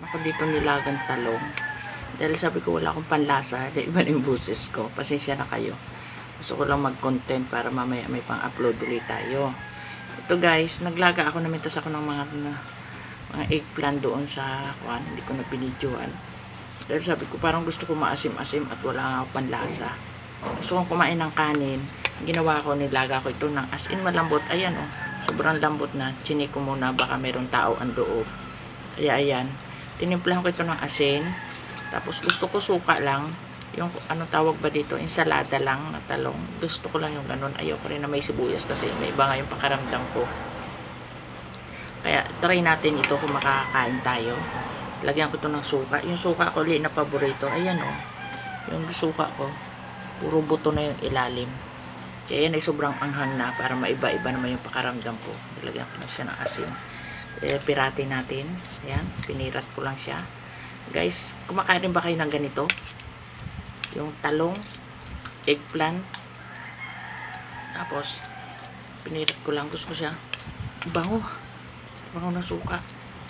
ako dito nilagang talong. Dahil sabi ko wala akong panlasa, dahil iba na yung boses ko. Pasensya na kayo. Gusto ko lang mag-content para mamaya may pang-upload ulit tayo. Ito guys, naglaga ako, namintas ako ng mga eggplant doon sa kuan, hindi ko na binidyoan. Dahil sabi ko parang gusto ko maasim-asim at wala akong panlasa. Gusto kong kumain ng kanin. Ginawa ko, nilaga ko ito ng as in malambot. Ayan oh, sobrang lambot na. Chinik ko muna, baka mayroong tao ang loob. Kaya ayan, tinimplahan ko ito ng asin. Tapos gusto ko suka lang. Yung ano tawag ba dito, ensalada lang na talong. Gusto ko lang yung ganun. Ayoko rin na may sibuyas kasi may iba nga yung pakaramdam ko. Kaya try natin ito kung makakain tayo. Lagyan ko ito ng suka. Yung suka ko na paborito. Ayan oh, yung suka ko puro buto na yung ilalim. Kaya yan ay sobrang anghang na para maiba-iba naman yung pakaramdam ko. Lagyan ko na siya ng asin. Pirati natin. Ayan, pinirat ko lang siya. Guys, kumakain rin ba kayo ng ganito? Yung talong, eggplant, tapos pinirat ko lang. Gusto ko siya bango ng suka.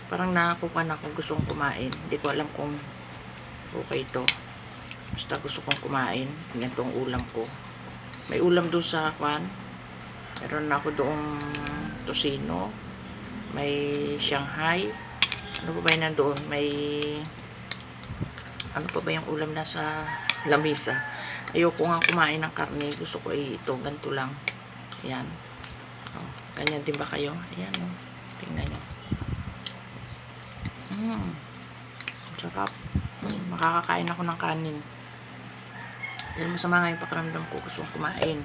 Parang nakakuha na kung gusto kong kumain. Hindi ko alam kung okay ito. Basta gusto kong kumain. Ganitong ulam ko. May ulam doon sa kwan. Meron na ako doong tosino. May Shanghai. Ano pa ba yun nandoon? May ano pa ba yung ulam na sa lamisa? Ayoko nga kumain ng karne. Gusto ko ito. Ganito lang. Ayan. Oh, ganyan din ba kayo? Ayan o. Oh. Tingnan nyo. Sarap. Makakakain ako ng kanin. Dahil masama nga yung pakiramdam ko. Gusto kong kumain.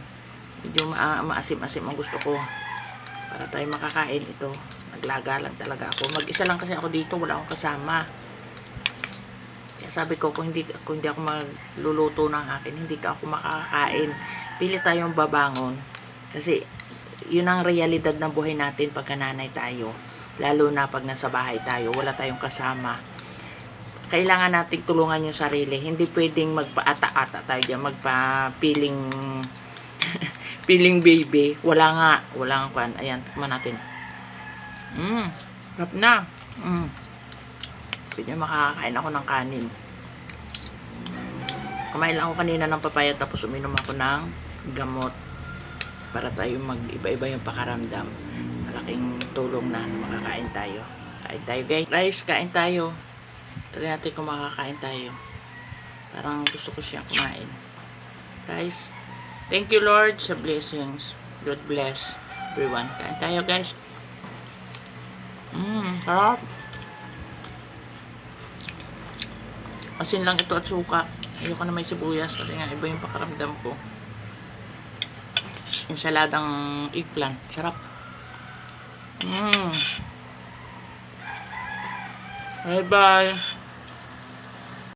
Medyo maasim-asim ang gusto ko. Para tayo makakain ito. Naglaga lang talaga ako. Mag-isa lang kasi ako dito. Wala akong kasama. Kaya sabi ko, kung hindi ako magluluto ng akin, hindi ka ako makakain. Pili tayong babangon. Kasi, yun ang realidad ng buhay natin pagka nanay tayo. Lalo na pag nasa bahay tayo. Wala tayong kasama. Kailangan nating tulungan yung sarili. Hindi pwedeng magpaata-ata tayo dyan. Magpa-piling piling baby. Wala nga kwan. Ayan, tikman natin. Sarap na. Pwede makakakain ako ng kanin. Kumain lang ako kanina ng papaya tapos uminom ako ng gamot para tayo mag-iba-iba yung pakaramdam. Malaking tulong na makakain tayo. Kain tayo guys. Guys, kain tayo. Try natin kung makakain tayo. Parang gusto ko siyang kumain. Guys, thank you Lord sa blessings. God bless everyone. Kain tayo guys. Sarap. Asin lang ito at suka. Ayoko na may sibuyas kasi nga iba yung pakaramdam ko. Ensaladang eggplant. Sarap. Bye bye.